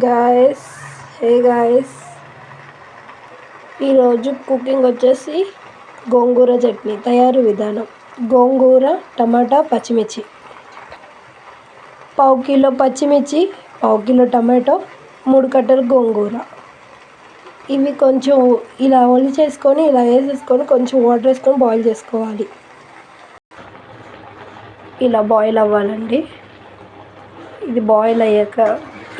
Guys hey guys ఈరోజు cooking వచ్చేసి గోంగూర చట్నీ తయారు విధానం. గోంగూర, టమాటా, పచ్చిమిర్చి, పావు కిలో పచ్చిమిర్చి, పావు కిలో టమాటో, 3 కట్టలు గోంగూర. ఇవి కొంచెం ఇలా చేసుకొని ఇలా వేసేసుకొని కొంచెం వాటర్ వేసుకొని బాయిల్ చేసుకోవాలి. ఇలా బాయిల్ అవ్వాలండి. ఇది బాయిల్ అయ్యాక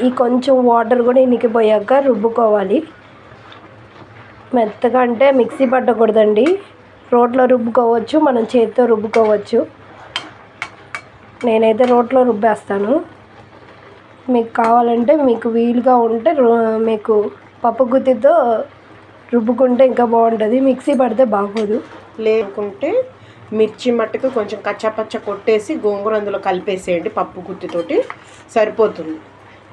ఈ కొంచెం వాటర్ కూడా ఇనికిపోయాక రుబ్బుకోవాలి. మెత్తగా అంటే మిక్సీ పట్టకూడదండి, రోట్లో రుబ్బుకోవచ్చు, మనం చేతితో రుబ్బుకోవచ్చు. నేనైతే రోట్లో రుబ్బేస్తాను. మీకు కావాలంటే మీకు వీలుగా ఉంటే మీకు పప్పు గుత్తితో రుబ్బుకుంటే ఇంకా బాగుంటుంది, మిక్సీ పడితే బాగోదు. లేకుంటే మిర్చి మట్టుకు కొంచెం కచ్చాపచ్చ కొట్టేసి గోంగూర అందులో కలిపేసేయండి, పప్పు గుత్తితోటి సరిపోతుంది.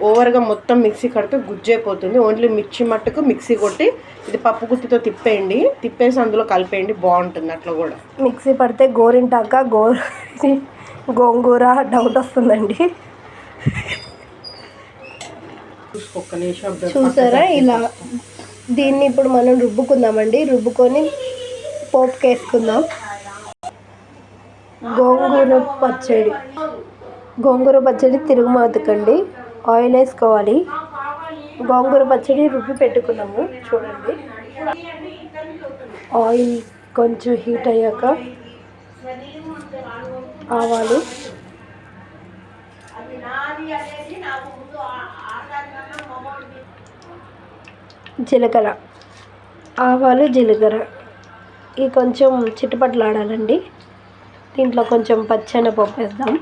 ఓవర్గా మొత్తం మిక్సీ కడితే గుజ్జైపోతుంది. ఓన్లీ మిర్చి మట్టుకు మిక్సీ కొట్టి ఇది పప్పు గుత్తితో తిప్పేయండి, తిప్పేసి అందులో కలిపేయండి, బాగుంటుంది. అట్లా కూడా మిక్సీ పడితే గోరింటాక గోంగూర డౌట్ వస్తుందండి. చూసారా, ఇలా దీన్ని ఇప్పుడు మనం రుబ్బుకుందామండి. రుబ్బుకొని పోపుకి వేసుకుందాం. గోంగూర పచ్చడి తిరుగుమాతకండి. ఆయిల్ వేసుకోవాలి. గోంగూర పచ్చడి రుబ్బి పెట్టుకున్నాము చూడండి. ఆయిల్ కొంచెం హీట్ అయ్యాక ఆవాలు, జీలకర్ర, ఆవాలు జీలకర్ర ఇవి కొంచెం చిటపటలాడాలండి. దీంట్లో కొంచెం పచ్చెనపప్పు వేద్దాం.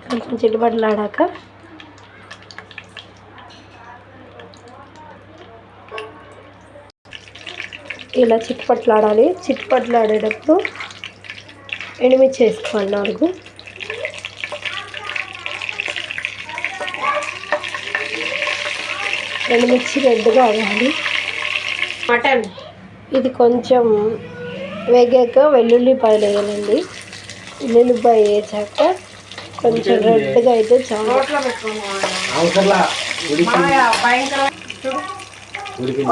కొంచెం చిటపటలాడాక ఇలా చిటపటలాడాలి. చిటపటలాడేటప్పుడు ఎండుమిర్చి వేసుకోవాలి 4. ఎండుమిర్చి రెడ్గా అవ్వాలి. మటన్ ఇది కొంచెం వేగాక వెల్లుల్లిపాయలు వేయాలండి. వెల్లుల్లిపాయ వేసాక కొంచెం రెడ్గా అయితే చాలా.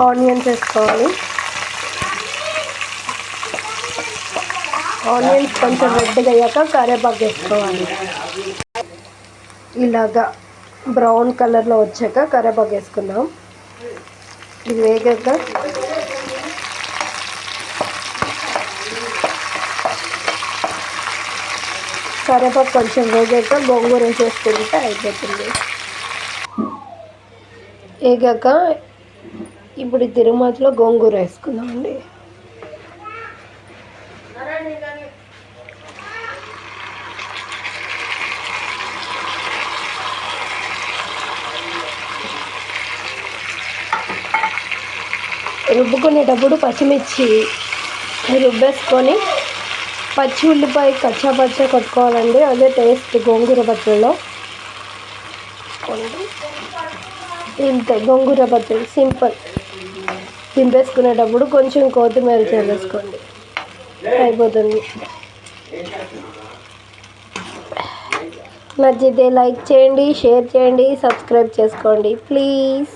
ఆనియన్స్ వేసుకోవాలి. ఆనియన్స్ కొంచెం రెడ్గా అయ్యాక కరివేపాకు వేసుకోవాలి. ఇలాగా బ్రౌన్ కలర్లో వచ్చాక కరివేపాకు వేసుకుందాం. ఇది వేగాక కరివేపాకు కొంచెం వేగాక గోంగూర వేసేసుకుంటే అయిపోతుంది. వేగాక ఇప్పుడు తిరుమతిలో గోంగూర వేసుకుందామండి. రుబ్బుకునేటప్పుడు పచ్చిమిర్చి రుబ్బేసుకొని పచ్చి ఉల్లిపాయ కచ్చాపచ్చ కొట్టుకోవాలండి. అదే టేస్ట్ గోంగూర పచ్చడిలో. ఇంతే గోంగూర పచ్చడి సింపుల్. దింపేసుకునేటప్పుడు కొంచెం కొత్తిమీర చల్లేసుకోండి, అయిపోతుంది. నచ్చితే లైక్ చేయండి, షేర్ చేయండి, సబ్స్క్రైబ్ చేసుకోండి ప్లీజ్.